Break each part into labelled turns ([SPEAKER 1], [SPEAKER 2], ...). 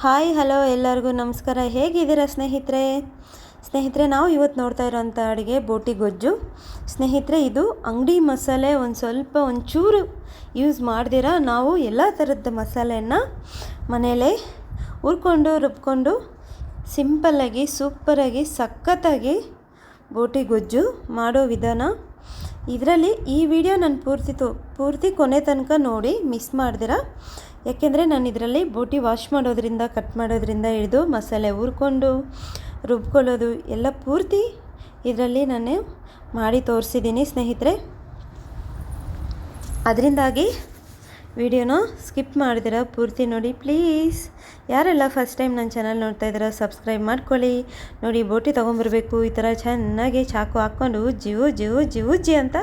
[SPEAKER 1] Hi hello ಎಲ್ಲರಿಗೂ ನಮಸ್ಕಾರ. ಹೇಗಿದ್ದೀರಾ ಸ್ನೇಹಿತರೆ ನಾವು ಇವತ್ತು ನೋಡ್ತಾ ಇರೋಂಥ ಅಡುಗೆ ಬೋಟಿ ಗೊಜ್ಜು. ಸ್ನೇಹಿತರೆ, ಇದು ಅಂಗಡಿ ಮಸಾಲೆ ಒಂಚೂರು ಯೂಸ್ ಮಾಡ್ದಿರ ನಾವು ಎಲ್ಲ ಥರದ ಮಸಾಲೆಯನ್ನು ಮನೇಲೇ ಹುರ್ಕೊಂಡು ರುಬ್ಕೊಂಡು ಸಿಂಪಲ್ಲಾಗಿ ಸೂಪರಾಗಿ ಸಖತ್ತಾಗಿ ಬೋಟಿ ಗೊಜ್ಜು ಮಾಡೋ ವಿಧಾನ. ಇದರಲ್ಲಿ ಈ ವಿಡಿಯೋ ನಾನು ಪೂರ್ತಿ ಕೊನೆ ತನಕ ನೋಡಿ ಮಿಸ್ ಮಾಡ್ದಿರ. ಯಾಕೆಂದರೆ ನಾನು ಇದರಲ್ಲಿ ಬೋಟಿ ವಾಶ್ ಮಾಡೋದ್ರಿಂದ ಕಟ್ ಮಾಡೋದ್ರಿಂದ ಹಿಡಿದು ಮಸಾಲೆ ಹುರ್ಕೊಂಡು ರುಬ್ಕೊಳ್ಳೋದು ಎಲ್ಲ ಪೂರ್ತಿ ಇದರಲ್ಲಿ ನಾನು ಮಾಡಿ ತೋರಿಸಿದ್ದೀನಿ ಸ್ನೇಹಿತರೆ. ಅದರಿಂದಾಗಿ ವಿಡಿಯೋನ ಸ್ಕಿಪ್ ಮಾಡಿದಿರ ಪೂರ್ತಿ ನೋಡಿ ಪ್ಲೀಸ್. ಯಾರೆಲ್ಲ ಫಸ್ಟ್ ಟೈಮ್ ನನ್ನ ಚಾನಲ್ ನೋಡ್ತಾ ಇದ್ದೀರಾ ಸಬ್ಸ್ಕ್ರೈಬ್ ಮಾಡ್ಕೊಳ್ಳಿ. ನೋಡಿ, ಬೋಟಿ ತೊಗೊಂಬರ್ಬೇಕು. ಈ ಥರ ಚೆನ್ನಾಗಿ ಚಾಕು ಹಾಕ್ಕೊಂಡು ಉಜ್ಜಿ ಅಂತ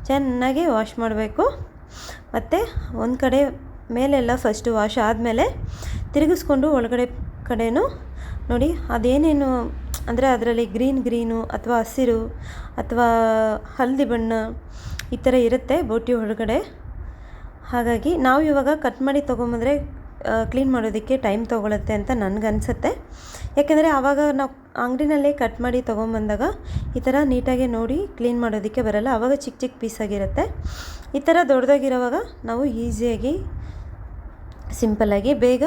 [SPEAKER 1] ಚೆನ್ನಾಗಿ ವಾಶ್ ಮಾಡಬೇಕು. ಮತ್ತು ಒಂದು ಕಡೆ ಮೇಲೆಲ್ಲ ಫಸ್ಟು ವಾಶ್ ಆದಮೇಲೆ ತಿರುಗಿಸ್ಕೊಂಡು ಒಳಗಡೆ ಕಡೆನೂ ನೋಡಿ ಅದೇನೇನು ಅಂದರೆ ಅದರಲ್ಲಿ ಗ್ರೀನು ಅಥವಾ ಹಸಿರು ಅಥವಾ ಹಳದಿ ಬಣ್ಣ ಈ ಥರ ಇರುತ್ತೆ ಬೋಟಿ ಒಳಗಡೆ. ಹಾಗಾಗಿ ನಾವು ಇವಾಗ ಕಟ್ ಮಾಡಿ ತೊಗೊಂಬಂದರೆ ಕ್ಲೀನ್ ಮಾಡೋದಕ್ಕೆ ಟೈಮ್ ತೊಗೊಳುತ್ತೆ ಅಂತ ನನಗನ್ಸುತ್ತೆ. ಯಾಕೆಂದರೆ ಆವಾಗ ನಾವು ಅಂಗಡಿನಲ್ಲೇ ಕಟ್ ಮಾಡಿ ತೊಗೊಂಬಂದಾಗ ಈ ಥರ ನೀಟಾಗಿ ನೋಡಿ ಕ್ಲೀನ್ ಮಾಡೋದಕ್ಕೆ ಬರಲ್ಲ. ಆವಾಗ ಚಿಕ್ಕ ಪೀಸಾಗಿರುತ್ತೆ. ಈ ಥರ ದೊಡ್ಡದಾಗಿರೋವಾಗ ನಾವು ಈಸಿಯಾಗಿ ಸಿಂಪಲ್ಲಾಗಿ ಬೇಗ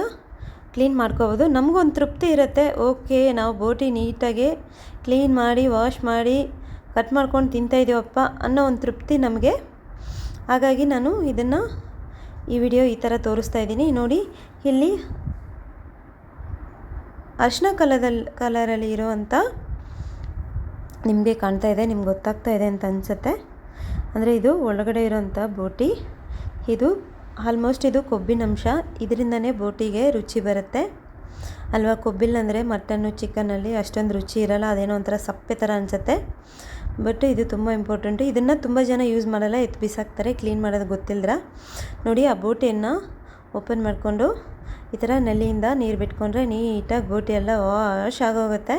[SPEAKER 1] ಕ್ಲೀನ್ ಮಾಡ್ಕೋಬೋದು. ನಮಗೊಂದು ತೃಪ್ತಿ ಇರುತ್ತೆ, ಓಕೆ ನಾವು ಬೋಟಿ ನೀಟಾಗಿ ಕ್ಲೀನ್ ಮಾಡಿ ವಾಶ್ ಮಾಡಿ ಕಟ್ ಮಾಡ್ಕೊಂಡು ತಿಂತಾಯಿದ್ದೀವಪ್ಪ ಅನ್ನೋ ಒಂದು ತೃಪ್ತಿ ನಮಗೆ. ಹಾಗಾಗಿ ನಾನು ಇದನ್ನು ಈ ವಿಡಿಯೋ ಈ ಥರ ತೋರಿಸ್ತಾ ಇದ್ದೀನಿ. ನೋಡಿ, ಇಲ್ಲಿ ಅರಿಶಿನ ಕಲರಲ್ಲಿ ಇರೋವಂಥ ನಿಮಗೆ ಕಾಣ್ತಾ ಇದೆ, ನಿಮ್ಗೆ ಗೊತ್ತಾಗ್ತಾ ಇದೆ ಅಂತ ಅನಿಸುತ್ತೆ. ಅಂದರೆ ಇದು ಒಳಗಡೆ ಇರೋವಂಥ ಬೋಟಿ. ಇದು ಆಲ್ಮೋಸ್ಟ್ ಇದು ಕೊಬ್ಬಿನಂಶ. ಇದರಿಂದನೇ ಬೋಟಿಗೆ ರುಚಿ ಬರುತ್ತೆ ಅಲ್ವಾ. ಕೊಬ್ಬಿಲ್ಲಂದರೆ ಮಟನ್ನು ಚಿಕನಲ್ಲಿ ಅಷ್ಟೊಂದು ರುಚಿ ಇರೋಲ್ಲ, ಅದೇನೋ ಒಂಥರ ಸಪ್ಪೆ ಥರ ಅನಿಸುತ್ತೆ. ಬಟ್ ಇದು ತುಂಬ ಇಂಪಾರ್ಟೆಂಟು. ಇದನ್ನು ತುಂಬ ಜನ ಯೂಸ್ ಮಾಡಲ್ಲ, ಎತ್ತು ಬಿಸಾಕ್ತಾರೆ ಕ್ಲೀನ್ ಮಾಡೋದು ಗೊತ್ತಿಲ್ಲದ್ರ. ನೋಡಿ, ಆ ಬೋಟಿಯನ್ನು ಓಪನ್ ಮಾಡಿಕೊಂಡು ಈ ಥರ ನೆಲ್ಲಿಯಿಂದ ನೀರು ಬಿಟ್ಕೊಂಡ್ರೆ ನೀಟಾಗಿ ಬೋಟಿ ಎಲ್ಲ ವಾಶ್ ಆಗೋಗುತ್ತೆ.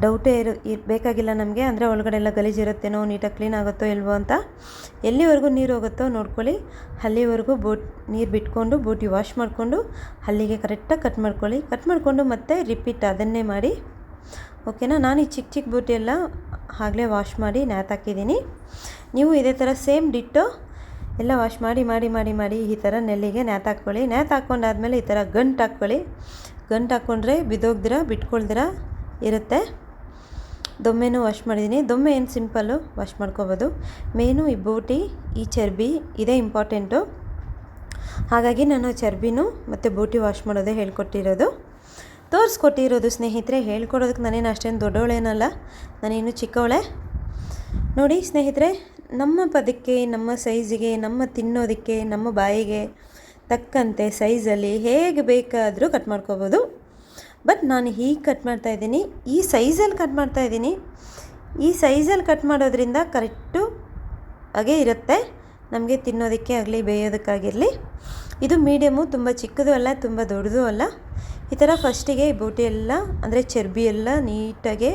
[SPEAKER 1] ಡೌಟೇ ಬೇಕಾಗಿಲ್ಲ ನಮಗೆ. ಅಂದರೆ ಒಳಗಡೆ ಎಲ್ಲ ಗಲೀಜಿರುತ್ತೇನೋ, ನೀಟಾಗಿ ಕ್ಲೀನ್ ಆಗುತ್ತೋ ಇಲ್ವೋ ಅಂತ. ಎಲ್ಲಿವರೆಗೂ ನೀರು ಹೋಗುತ್ತೋ ನೋಡ್ಕೊಳ್ಳಿ, ಅಲ್ಲಿವರೆಗೂ ನೀರು ಬಿಟ್ಕೊಂಡು ಬೋಟಿ ವಾಶ್ ಮಾಡಿಕೊಂಡು ಅಲ್ಲಿಗೆ ಕರೆಕ್ಟಾಗಿ ಕಟ್ ಮಾಡ್ಕೊಳ್ಳಿ. ಕಟ್ ಮಾಡಿಕೊಂಡು ಮತ್ತೆ ರಿಪೀಟ್ ಅದನ್ನೇ ಮಾಡಿ, ಓಕೆನಾ. ನಾನು ಈ ಚಿಕ್ಕ ಬೋಟಿ ಎಲ್ಲ ಆಗಲೇ ವಾಶ್ ಮಾಡಿ ನೇತಾಕಿದ್ದೀನಿ. ನೀವು ಇದೇ ಥರ ಸೇಮ್ ಡಿಟ್ಟೋ ಎಲ್ಲ ವಾಶ್ ಮಾಡಿ ಈ ಥರ ನೆಲ್ಲಿಗೆ ನೇತಾಕ್ಕೊಳ್ಳಿ. ನೇತಾಕೊಂಡಾದ್ಮೇಲೆ ಈ ಥರ ಗಂಟು ಹಾಕ್ಕೊಳ್ಳಿ. ಗಂಟು ಹಾಕ್ಕೊಂಡ್ರೆ ಬಿದ್ದೋಗ್ದಿರ ಬಿಟ್ಕೊಳ್ದಿರ ಇರುತ್ತೆ. ದೊಮ್ಮೆನೂ ವಾಶ್ ಮಾಡಿದ್ದೀನಿ. ದೊಮ್ಮೆ ಏನು ಸಿಂಪಲ್ಲು ವಾಶ್ ಮಾಡ್ಕೋಬೋದು. ಮೇನು ಈ ಬೋಟಿ, ಈ ಚರ್ಬಿ ಇದೇ ಇಂಪಾರ್ಟೆಂಟು. ಹಾಗಾಗಿ ನಾನು ಚರ್ಬಿನೂ ಮತ್ತು ಬೋಟಿ ವಾಶ್ ಮಾಡೋದೇ ತೋರಿಸ್ಕೊಟ್ಟಿರೋದು ಸ್ನೇಹಿತರೆ. ಹೇಳ್ಕೊಡೋದಕ್ಕೆ ನಾನೇನು ಅಷ್ಟೇನು ದೊಡ್ಡವಳೇನಲ್ಲ, ನಾನೇನು ಚಿಕ್ಕವಳೆ. ನೋಡಿ ಸ್ನೇಹಿತರೆ, ನಮ್ಮ ಪದಕ್ಕೆ, ನಮ್ಮ ಸೈಜಿಗೆ, ನಮ್ಮ ತಿನ್ನೋದಕ್ಕೆ, ನಮ್ಮ ಬಾಯಿಗೆ ತಕ್ಕಂತೆ ಸೈಜಲ್ಲಿ ಹೇಗೆ ಬೇಕಾದರೂ ಕಟ್ ಮಾಡ್ಕೋಬೋದು. ಬಟ್ ನಾನು ಹೀಗೆ ಕಟ್ ಮಾಡ್ತಾಯಿದ್ದೀನಿ, ಈ ಸೈಜಲ್ಲಿ ಕಟ್ ಮಾಡ್ತಾಯಿದ್ದೀನಿ. ಈ ಸೈಜಲ್ಲಿ ಕಟ್ ಮಾಡೋದ್ರಿಂದ ಕರೆಕ್ಟು ಹಾಗೆ ಇರುತ್ತೆ ನಮಗೆ ತಿನ್ನೋದಕ್ಕೆ ಆಗಲಿ ಬೇಯೋದಕ್ಕಾಗಿರಲಿ. ಇದು ಮೀಡಿಯಮು, ತುಂಬ ಚಿಕ್ಕದು ಅಲ್ಲ ತುಂಬ ದೊಡ್ಡದು ಅಲ್ಲ. ಈ ಥರ ಫಸ್ಟಿಗೆ ಈ ಬೋಟಿ ಎಲ್ಲ ಅಂದರೆ ಚರ್ಬಿ ಎಲ್ಲ ನೀಟಾಗಿ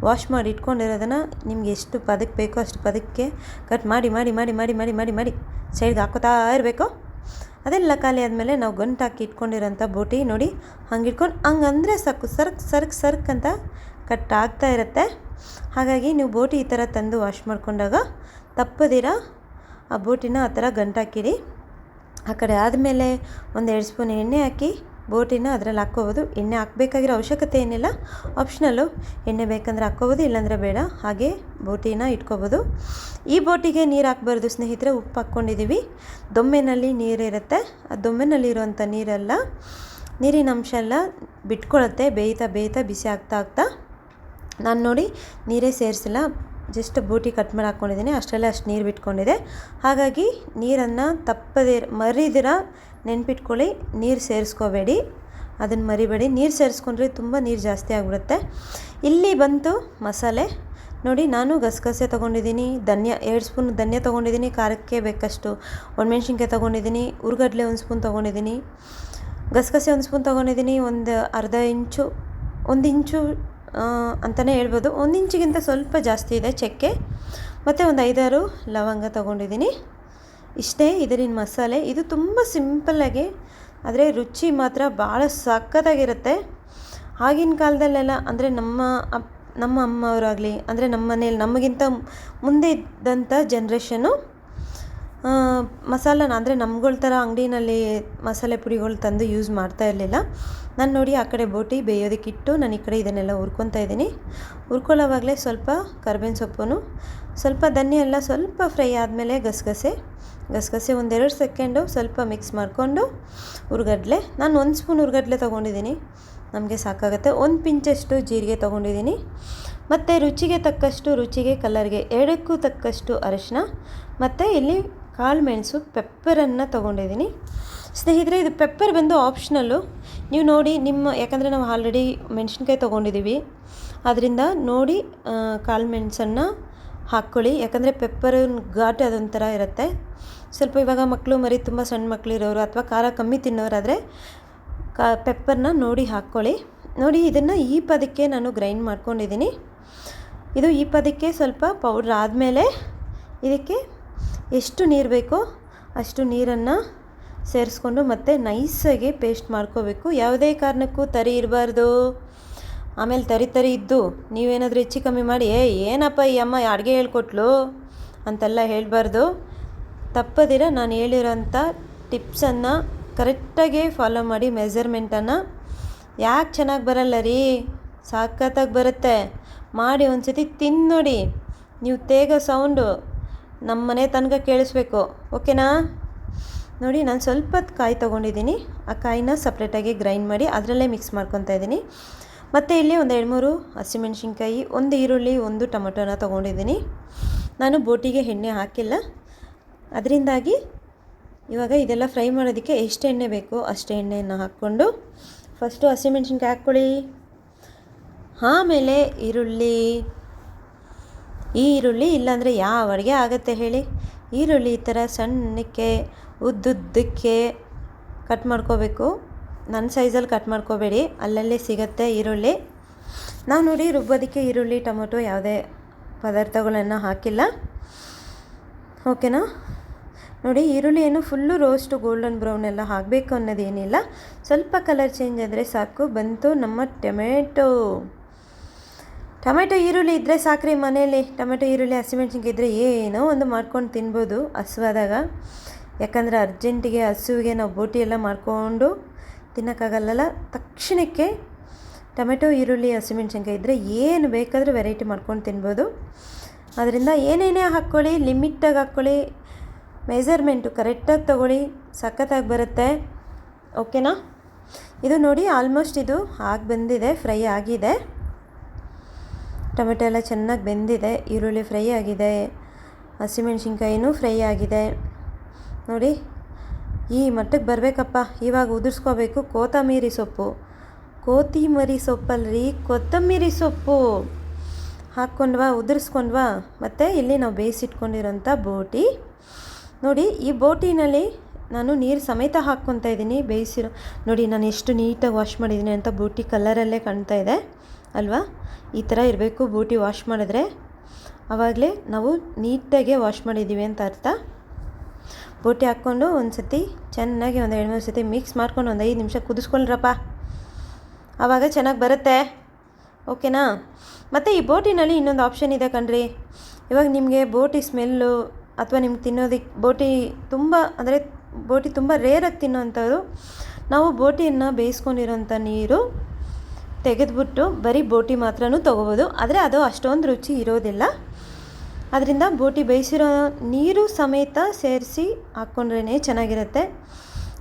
[SPEAKER 1] ವಾಶ್ ಮಾಡಿ ಇಟ್ಕೊಂಡಿರೋದನ್ನು ನಿಮ್ಗೆ ಎಷ್ಟು ಪದಕ್ಕೆ ಬೇಕೋ ಅಷ್ಟು ಪದಕ್ಕೆ ಕಟ್ ಮಾಡಿ ಸೈಡ್ಗೆ ಹಾಕೋತಾ ಇರಬೇಕು. ಅದೆಲ್ಲ ಖಾಲಿ ಆದಮೇಲೆ ನಾವು ಗಂಟು ಹಾಕಿ ಇಟ್ಕೊಂಡಿರೋಂಥ ಬೋಟಿ ನೋಡಿ ಹಂಗೆ ಇಟ್ಕೊಂಡು ಹಂಗಂದರೆ ಸಾಕು, ಸರ್ಕ್ ಅಂತ ಕಟ್ ಆಗ್ತಾ ಇರುತ್ತೆ. ಹಾಗಾಗಿ ನೀವು ಬೋಟಿ ಈ ಥರ ತಂದು ವಾಶ್ ಮಾಡ್ಕೊಂಡಾಗ ತಪ್ಪದಿರ ಆ ಬೋಟಿನ ಆ ಥರ ಗಂಟು ಹಾಕಿಡಿ. ಆ ಕಡೆ ಆದಮೇಲೆ 1-2 ಸ್ಪೂನ್ ಎಣ್ಣೆ ಹಾಕಿ ಬೋಟಿನ ಅದರಲ್ಲಿ ಹಾಕ್ಕೋಬೋದು. ಎಣ್ಣೆ ಹಾಕಬೇಕಾಗಿರೋ ಅವಶ್ಯಕತೆ ಏನಿಲ್ಲ, ಆಪ್ಷನಲ್ಲು. ಎಣ್ಣೆ ಬೇಕಂದರೆ ಹಾಕ್ಕೋಬೋದು, ಇಲ್ಲಾಂದರೆ ಬೇಡ. ಹಾಗೆ ಬೋಟಿನ ಇಟ್ಕೋಬೋದು. ಈ ಬೋಟಿಗೆ ನೀರು ಹಾಕ್ಬಾರ್ದು ಸ್ನೇಹಿತರೆ, ಉಪ್ಪು ಹಾಕ್ಕೊಂಡಿದ್ದೀವಿ. ದೊಮ್ಮೆನಲ್ಲಿ ನೀರಿರುತ್ತೆ, ಆ ದೊಮ್ಮೆನಲ್ಲಿರುವಂಥ ನೀರಿನ ಅಂಶ ಎಲ್ಲ ಬಿಟ್ಕೊಳ್ಳುತ್ತೆ. ಬೇಯ್ತಾ ಬಿಸಿ ಆಗ್ತಾ ನಾನು ನೋಡಿ ನೀರೇ ಸೇರಿಸಿಲ್ಲ, ಜಸ್ಟ್ ಬೋಟಿ ಕಟ್ ಮಾಡಿ ಹಾಕ್ಕೊಂಡಿದ್ದೀನಿ. ಅಷ್ಟರಲ್ಲೇ ಅಷ್ಟು ನೀರು ಬಿಟ್ಕೊಂಡಿದೆ. ಹಾಗಾಗಿ ನೀರನ್ನು ಮರಿದಿರ ನೆನ್ಪಿಟ್ಕೊಳ್ಳಿ. ನೀರು ಸೇರಿಸ್ಕೋಬೇಡಿ, ಅದನ್ನು ಮರಿಬೇಡಿ. ನೀರು ಸೇರಿಸ್ಕೊಂಡ್ರೆ ತುಂಬ ನೀರು ಜಾಸ್ತಿ ಆಗಿಬಿಡುತ್ತೆ. ಇಲ್ಲಿ ಬಂತು ಮಸಾಲೆ ನೋಡಿ. ನಾನು ಗಸಗಸೆ ತೊಗೊಂಡಿದ್ದೀನಿ, 2 ಸ್ಪೂನ್ ಧನ್ಯ ತೊಗೊಂಡಿದ್ದೀನಿ, ಖಾರಕ್ಕೆ ಬೇಕಷ್ಟು. ಒಣಮೆಣ್ಸಿನ್ಕಾಯಿ ತೊಗೊಂಡಿದ್ದೀನಿ, ಉರ್ಗಡ್ಲೆ 1 ಸ್ಪೂನ್ ತೊಗೊಂಡಿದ್ದೀನಿ, ಗಸಗಸೆ 1 ಸ್ಪೂನ್ ತೊಗೊಂಡಿದ್ದೀನಿ, ಒಂದು ಇಂಚು ಅಂತಲೇ ಹೇಳ್ಬೋದು. 1 ಇಂಚಿಗಿಂತ ಸ್ವಲ್ಪ ಜಾಸ್ತಿ ಇದೆ ಚಕ್ಕೆ. ಮತ್ತು ಒಂದು 5-6 ಲವಂಗ ತೊಗೊಂಡಿದ್ದೀನಿ. ಇಷ್ಟೇ ಇದರಿನ ಮಸಾಲೆ. ಇದು ತುಂಬ ಸಿಂಪಲ್ಲಾಗಿ ಆದರೆ ರುಚಿ ಮಾತ್ರ ಭಾಳ ಸಖತ್ತಾಗಿರುತ್ತೆ. ಆಗಿನ ಕಾಲದಲ್ಲೆಲ್ಲ ಅಂದರೆ ನಮ್ಮ ಅಮ್ಮವರಾಗಲಿ, ಅಂದರೆ ನಮ್ಮ ಮನೇಲಿ ನಮಗಿಂತ ಮುಂದೆ ಇದ್ದಂಥ ಜನ್ರೇಷನ್ನು ಮಸಾಲನ ಅಂದರೆ ನಮ್ಗಳ ಥರ ಅಂಗಡಿನಲ್ಲಿ ಮಸಾಲೆ ಪುಡಿಗಳು ತಂದು ಯೂಸ್ ಮಾಡ್ತಾ ಇರಲಿಲ್ಲ. ನಾನು ನೋಡಿ ಆ ಕಡೆ ಬೋಟಿ ಬೇಯೋದಕ್ಕಿಟ್ಟು ನಾನು ಈ ಕಡೆ ಇದನ್ನೆಲ್ಲ ಹುರ್ಕೊತಾ ಇದ್ದೀನಿ. ಹುರ್ಕೊಳ್ಳೋವಾಗಲೇ ಸ್ವಲ್ಪ ಕರ್ಬೇವಿನ ಸೊಪ್ಪು, ಸ್ವಲ್ಪ ಧನಿಯಾ ಎಲ್ಲ ಸ್ವಲ್ಪ ಫ್ರೈ ಆದಮೇಲೆ ಗಸಗಸೆ ಒಂದೆರಡು ಸೆಕೆಂಡು ಸ್ವಲ್ಪ ಮಿಕ್ಸ್ ಮಾಡಿಕೊಂಡು ಹುರ್ಗಡ್ಲೆ, ನಾನು 1 ಸ್ಪೂನ್ ಹುರ್ಗಡ್ಲೆ ತೊಗೊಂಡಿದ್ದೀನಿ, ನಮಗೆ ಸಾಕಾಗುತ್ತೆ. 1 ಪಿಂಚಷ್ಟು ಜೀರಿಗೆ ತೊಗೊಂಡಿದ್ದೀನಿ, ಮತ್ತು ರುಚಿಗೆ ಕಲರ್ಗೆ 2ಕ್ಕೂ ತಕ್ಕಷ್ಟು ಅರಿಶಿನ, ಮತ್ತು ಇಲ್ಲಿ ಕಾಳು ಮೆಣಸು ಪೆಪ್ಪರನ್ನು ತೊಗೊಂಡಿದ್ದೀನಿ. ಸ್ನೇಹಿತರೆ, ಇದು ಪೆಪ್ಪರ್ ಬಂದು ಆಪ್ಷನಲ್ಲು, ನೀವು ನೋಡಿ ಯಾಕಂದರೆ ನಾವು ಆಲ್ರೆಡಿ ಮೆಣಸಿನ್ಕಾಯಿ ತೊಗೊಂಡಿದ್ದೀವಿ, ಅದರಿಂದ ನೋಡಿ ಕಾಳು ಮೆಣಸನ್ನು ಹಾಕ್ಕೊಳ್ಳಿ. ಯಾಕಂದರೆ ಪೆಪ್ಪರ್ ಘಾಟ್ ಅದೊಂಥರ ಇರುತ್ತೆ. ಸ್ವಲ್ಪ ಇವಾಗ ಮಕ್ಕಳು ಮರಿ ತುಂಬ ಸಣ್ಣ ಮಕ್ಕಳಿರೋರು ಅಥವಾ ಖಾರ ಕಮ್ಮಿ ತಿನ್ನೋರಾದರೆ ಪೆಪ್ಪರ್ನ ನೋಡಿ ಹಾಕ್ಕೊಳ್ಳಿ. ನೋಡಿ, ಇದನ್ನು ಈ ಪದಕ್ಕೆ ನಾನು ಗ್ರೈಂಡ್ ಮಾಡ್ಕೊಂಡಿದ್ದೀನಿ. ಇದು ಈ ಪದಕ್ಕೆ ಸ್ವಲ್ಪ ಪೌಡ್ರ್ ಆದಮೇಲೆ ಇದಕ್ಕೆ ಎಷ್ಟು ನೀರು ಬೇಕೋ ಅಷ್ಟು ನೀರನ್ನು ಸೇರಿಸ್ಕೊಂಡು ಮತ್ತೆ ನೈಸಾಗಿ ಪೇಸ್ಟ್ ಮಾಡ್ಕೋಬೇಕು. ಯಾವುದೇ ಕಾರಣಕ್ಕೂ ತರಿ ಇರಬಾರ್ದು. ಆಮೇಲೆ ತರಿ ಇದ್ದು ನೀವೇನಾದರೂ ಹೆಚ್ಚು ಕಮ್ಮಿ ಮಾಡಿ ಏನಪ್ಪ ಈ ಅಮ್ಮ ಅಡುಗೆ ಹೇಳ್ಕೊಟ್ಲು ಅಂತೆಲ್ಲ ಹೇಳಬಾರ್ದು. ತಪ್ಪದಿರ ನಾನು ಹೇಳಿರೋಂಥ ಟಿಪ್ಸನ್ನು ಕರೆಕ್ಟಾಗಿ ಫಾಲೋ ಮಾಡಿ. ಮೆಜರ್ಮೆಂಟನ್ನು ಯಾಕೆ ಚೆನ್ನಾಗಿ ಬರಲ್ಲ ರೀ, ಸಖತ್ತಾಗಿ ಬರುತ್ತೆ. ಮಾಡಿ ಒಂದು ಸತಿ ತಿಂದು ನೋಡಿ, ನೀವು ತೇಗೋ ಸೌಂಡು ನಮ್ಮ ಮನೆ ತನಕ ಕೇಳಿಸ್ಬೇಕು. ಓಕೆನಾ? ನೋಡಿ, ನಾನು ಸ್ವಲ್ಪ ಕಾಯಿ ತೊಗೊಂಡಿದ್ದೀನಿ. ಆ ಕಾಯಿನ ಸಪ್ರೇಟಾಗಿ ಗ್ರೈಂಡ್ ಮಾಡಿ ಅದರಲ್ಲೇ ಮಿಕ್ಸ್ ಮಾಡ್ಕೊತಾ ಇದ್ದೀನಿ. ಮತ್ತು ಇಲ್ಲಿ ಒಂದು 2-3 ಹಸಿಮೆಣ್ಸಿನ್ಕಾಯಿ, 1 ಈರುಳ್ಳಿ, 1 ಟೊಮೊಟೊನ ತೊಗೊಂಡಿದ್ದೀನಿ. ನಾನು ಬೋಟಿಗೆ ಎಣ್ಣೆ ಹಾಕಿಲ್ಲ, ಅದರಿಂದಾಗಿ ಇವಾಗ ಇದೆಲ್ಲ ಫ್ರೈ ಮಾಡೋದಕ್ಕೆ ಎಷ್ಟು ಎಣ್ಣೆ ಬೇಕೋ ಅಷ್ಟು ಎಣ್ಣೆಯನ್ನು ಹಾಕ್ಕೊಂಡು ಫಸ್ಟು ಹಸಿಮೆಣ್ಸಿನ್ಕಾಯಿ ಹಾಕ್ಕೊಳ್ಳಿ. ಆಮೇಲೆ ಈರುಳ್ಳಿ ಇಲ್ಲಾಂದರೆ ಯಾವ ಅಡುಗೆ ಆಗುತ್ತೆ ಹೇಳಿ. ಈರುಳ್ಳಿ ಈ ಥರ ಸಣ್ಣಕ್ಕೆ ಉದ್ದುದ್ದಕ್ಕೆ ಕಟ್ ಮಾಡ್ಕೋಬೇಕು. ನನ್ನ ಸೈಜಲ್ಲಿ ಕಟ್ ಮಾಡ್ಕೋಬೇಡಿ, ಅಲ್ಲಲ್ಲೇ ಸಿಗುತ್ತೆ ಈರುಳ್ಳಿ. ನಾವು ನೋಡಿ ರುಬ್ಬೋದಕ್ಕೆ ಈರುಳ್ಳಿ ಟೊಮೊಟೊ ಯಾವುದೇ ಪದಾರ್ಥಗಳನ್ನು ಹಾಕಿಲ್ಲ. ಓಕೆನಾ? ನೋಡಿ, ಈರುಳ್ಳಿ ಏನು ಫುಲ್ಲು ರೋಸ್ಟು ಗೋಲ್ಡನ್ ಬ್ರೌನ್ ಎಲ್ಲ ಆಗಬೇಕು ಅನ್ನೋದೇನಿಲ್ಲ, ಸ್ವಲ್ಪ ಕಲರ್ ಚೇಂಜ್ ಆದರೆ ಸಾಕು. ಬಂತು ನಮ್ಮ ಟೊಮೆಟೊ ಈರುಳ್ಳಿ ಇದ್ದರೆ ಸಾಕ್ರಿ ಮನೇಲಿ. ಟೊಮೆಟೊ ಈರುಳ್ಳಿ ಹಸಿಮೆಣ್ಸಿನ್ಕಾಯಿ ಇದ್ದರೆ ಏನೋ ಒಂದು ಮಾಡ್ಕೊಂಡು ತಿನ್ಬೋದು ಹಸುವಾದಾಗ. ಯಾಕಂದರೆ ಅರ್ಜೆಂಟಿಗೆ ಹಸುವಿಗೆ ನಾವು ಬೋಟಿ ಎಲ್ಲ ಮಾಡಿಕೊಂಡು ತಿನ್ನೋಕ್ಕಾಗಲ್ಲ. ತಕ್ಷಣಕ್ಕೆ ಟೊಮೆಟೊ ಈರುಳ್ಳಿ ಹಸಿಮೆಣ್ಸಿನ್ಕಾಯಿ ಇದ್ದರೆ ಏನು ಬೇಕಾದರೂ ವೆರೈಟಿ ಮಾಡ್ಕೊಂಡು ತಿನ್ಬೋದು. ಅದರಿಂದ ಏನೇನೇ ಹಾಕ್ಕೊಳ್ಳಿ, ಲಿಮಿಟಾಗಿ ಹಾಕ್ಕೊಳ್ಳಿ, ಮೆಜರ್ಮೆಂಟು ಕರೆಕ್ಟಾಗಿ ತೊಗೊಳ್ಳಿ, ಸಖತ್ತಾಗಿ ಬರುತ್ತೆ. ಓಕೆನಾ? ಇದು ನೋಡಿ ಆಲ್ಮೋಸ್ಟ್ ಇದು ಆಗಿ ಬಂದಿದೆ, ಫ್ರೈ ಆಗಿದೆ. ಟೊಮೆಟೊ ಎಲ್ಲ ಚೆನ್ನಾಗಿ ಬೆಂದಿದೆ, ಈರುಳ್ಳಿ ಫ್ರೈ ಆಗಿದೆ, ಹಸಿಮೆಣ್ಸಿನ್ಕಾಯಿನೂ ಫ್ರೈ ಆಗಿದೆ. ನೋಡಿ, ಈ ಮಟ್ಟಕ್ಕೆ ಬರಬೇಕಪ್ಪ. ಇವಾಗ ಉದುರಿಸ್ಕೋಬೇಕು ಕೊತ್ತಂಬರಿ ಸೊಪ್ಪಲ್ರಿ, ಕೊತ್ತಂಬರಿ ಸೊಪ್ಪು ಹಾಕ್ಕೊಂಡ್ವಾ, ಉದುರಿಸ್ಕೊಂಡ್ವಾ. ಮತ್ತು ಇಲ್ಲಿ ನಾವು ಬೇಯಿಸಿಟ್ಕೊಂಡಿರೋಂಥ ಬೋಟಿ ನೋಡಿ, ಈ ಬೋಟಿನಲ್ಲಿ ನಾನು ನೀರು ಸಮೇತ ಹಾಕ್ಕೊತಾ ಇದ್ದೀನಿ ಬೇಯಿಸಿರೋ. ನೋಡಿ ನಾನು ಎಷ್ಟು ನೀಟಾಗಿ ವಾಶ್ ಮಾಡಿದ್ದೀನಿ ಅಂತ ಬೋಟಿ ಕಲರಲ್ಲೇ ಕಾಣ್ತಾ ಇದೆ ಅಲ್ವಾ? ಈ ಥರ ಇರಬೇಕು ಬೋಟಿ ವಾಶ್ ಮಾಡಿದ್ರೆ, ಆವಾಗಲೇ ನಾವು ನೀಟಾಗೆ ವಾಶ್ ಮಾಡಿದ್ದೀವಿ ಅಂತ ಅರ್ಥ. ಬೋಟಿ ಹಾಕ್ಕೊಂಡು ಒಂದು ಸತಿ ಚೆನ್ನಾಗಿ ಒಂದು 2-3 ಸತಿ ಮಿಕ್ಸ್ ಮಾಡ್ಕೊಂಡು ಒಂದು 5 ನಿಮಿಷ ಕುದಿಸ್ಕೊಳ್ರಪ್ಪ, ಆವಾಗ ಚೆನ್ನಾಗಿ ಬರುತ್ತೆ. ಓಕೆನಾ? ಮತ್ತು ಈ ಬೋಟಿನಲ್ಲಿ ಇನ್ನೊಂದು ಆಪ್ಷನ್ ಇದೆ ಕಣ್ರಿ. ಇವಾಗ ನಿಮಗೆ ಬೋಟಿ ಸ್ಮೆಲ್ಲು ಅಥವಾ ನಿಮ್ಗೆ ತಿನ್ನೋದಕ್ಕೆ ಬೋಟಿ ತುಂಬ ರೇರಾಗಿ ತಿನ್ನೋವಂಥವ್ರು, ನಾವು ಬೋಟಿಯನ್ನು ಬೇಯಿಸ್ಕೊಂಡಿರೋಂಥ ನೀರು ತೆಗೆದುಬಿಟ್ಟು ಬರೀ ಬೋಟಿ ಮಾತ್ರನೂ ತೊಗೋಬೋದು. ಆದರೆ ಅದು ಅಷ್ಟೊಂದು ರುಚಿ ಇರೋದಿಲ್ಲ. ಅದರಿಂದ ಬೋಟಿ ಬೇಯಿಸಿರೋ ನೀರು ಸಮೇತ ಸೇರಿಸಿ ಹಾಕ್ಕೊಂಡ್ರೇ ಚೆನ್ನಾಗಿರುತ್ತೆ.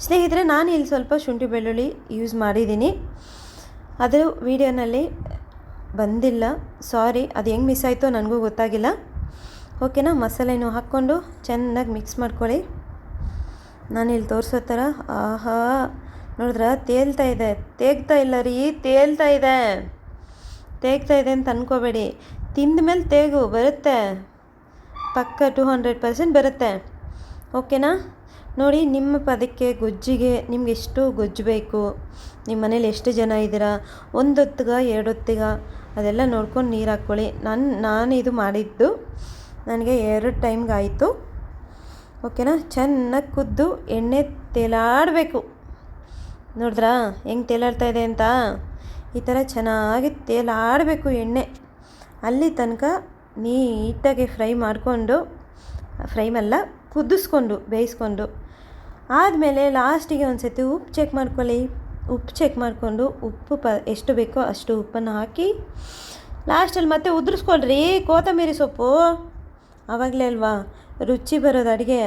[SPEAKER 1] ಸ್ನೇಹಿತರೆ, ನಾನು ಇಲ್ಲಿ ಸ್ವಲ್ಪ ಶುಂಠಿ ಬೆಳ್ಳುಳ್ಳಿ ಯೂಸ್ ಮಾಡಿದ್ದೀನಿ, ಅದು ವಿಡಿಯೋನಲ್ಲಿ ಬಂದಿಲ್ಲ, ಸಾರಿ. ಅದು ಹೆಂಗೆ ಮಿಸ್ ಆಯಿತೋ ನನಗೂ ಗೊತ್ತಾಗಿಲ್ಲ. ಓಕೆನಾ? ಮಸಾಲೆನೂ ಹಾಕ್ಕೊಂಡು ಚೆನ್ನಾಗಿ ಮಿಕ್ಸ್ ಮಾಡ್ಕೊಳ್ಳಿ. ನಾನಿಲ್ಲಿ ತೋರಿಸೋ ಥರ. ಆಹಾ, ನೋಡಿದ್ರೆ ತೇಗ್ತಾ ಇಲ್ಲ ರೀ, ತೇಲ್ತಾ ಇದೆ ಅಂತ ಅಂದ್ಕೋಬೇಡಿ. ತಿಂದ ಮೇಲೆ ತೇಗು ಬರುತ್ತೆ, ಪಕ್ಕ 200% ಬರುತ್ತೆ. ಓಕೆನಾ? ನೋಡಿ, ನಿಮ್ಮ ಪದಕ್ಕೆ ಗೊಜ್ಜಿಗೆ ನಿಮ್ಗೆ ಎಷ್ಟು ಗೊಜ್ಜು ಬೇಕು, ನಿಮ್ಮ ಮನೇಲಿ ಎಷ್ಟು ಜನ ಇದ್ದೀರಾ, 1 ಹೊತ್ತಿಗ 2 ಹೊತ್ತಿಗ ಅದೆಲ್ಲ ನೋಡ್ಕೊಂಡು ನೀರು ಹಾಕ್ಕೊಳ್ಳಿ. ನಾನು ಇದು ಮಾಡಿದ್ದು ನನಗೆ 2 ಟೈಮ್ಗೆ ಆಯಿತು. ಓಕೆನಾ? ಚೆನ್ನಾಗಿ ಕುದ್ದು ಎಣ್ಣೆ ತೇಲಾಡಬೇಕು. ನೋಡಿದ್ರಾ ಹೆಂಗೆ ತೇಲಾಡ್ತಾ ಇದೆ ಅಂತ. ಈ ಥರ ಚೆನ್ನಾಗಿ ತೇಲಾಡಬೇಕು ಎಣ್ಣೆ. ಅಲ್ಲಿ ತನಕ ನೀಟಾಗಿ ಫ್ರೈ ಮಾಡಿಕೊಂಡು, ಕುದಿಸ್ಕೊಂಡು ಬೇಯಿಸ್ಕೊಂಡು ಆದಮೇಲೆ ಲಾಸ್ಟಿಗೆ ಒಂದು ಸತಿ ಉಪ್ಪು ಚೆಕ್ ಮಾಡ್ಕೊಳ್ಳಿ. ಉಪ್ಪು ಚೆಕ್ ಮಾಡಿಕೊಂಡು ಉಪ್ಪು ಎಷ್ಟು ಬೇಕೋ ಅಷ್ಟು ಉಪ್ಪನ್ನು ಹಾಕಿ ಲಾಸ್ಟಲ್ಲಿ ಮತ್ತೆ ಉದುರಿಸ್ಕೊಳ್ರಿ ಕೊತ್ತಂಬರಿ ಸೊಪ್ಪು. ಆವಾಗಲೇ ಅಲ್ವಾ ರುಚಿ ಬರೋದು ಅಡುಗೆ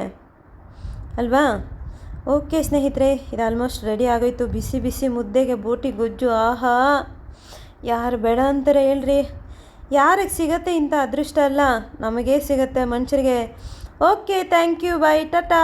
[SPEAKER 1] ಅಲ್ವಾ. ಓಕೆ ಸ್ನೇಹಿತರೆ, ಇದು ಆಲ್ಮೋಸ್ಟ್ ರೆಡಿ ಆಗೋಯ್ತು. ಬಿಸಿ ಬಿಸಿ ಮುದ್ದೆಗೆ ಬೋಟಿ ಗೊಜ್ಜು, ಆಹಾ, ಯಾರು ಬೇಡ ಅಂತಾರೆ ಹೇಳ್ರಿ. ಯಾರಿಗೆ ಸಿಗತ್ತೆ ಇಂಥ ಅದೃಷ್ಟ ಅಲ್ಲ, ನಮಗೇ ಸಿಗತ್ತೆ ಮನುಷ್ಯರಿಗೆ. Okay, thank you, bye, Tata.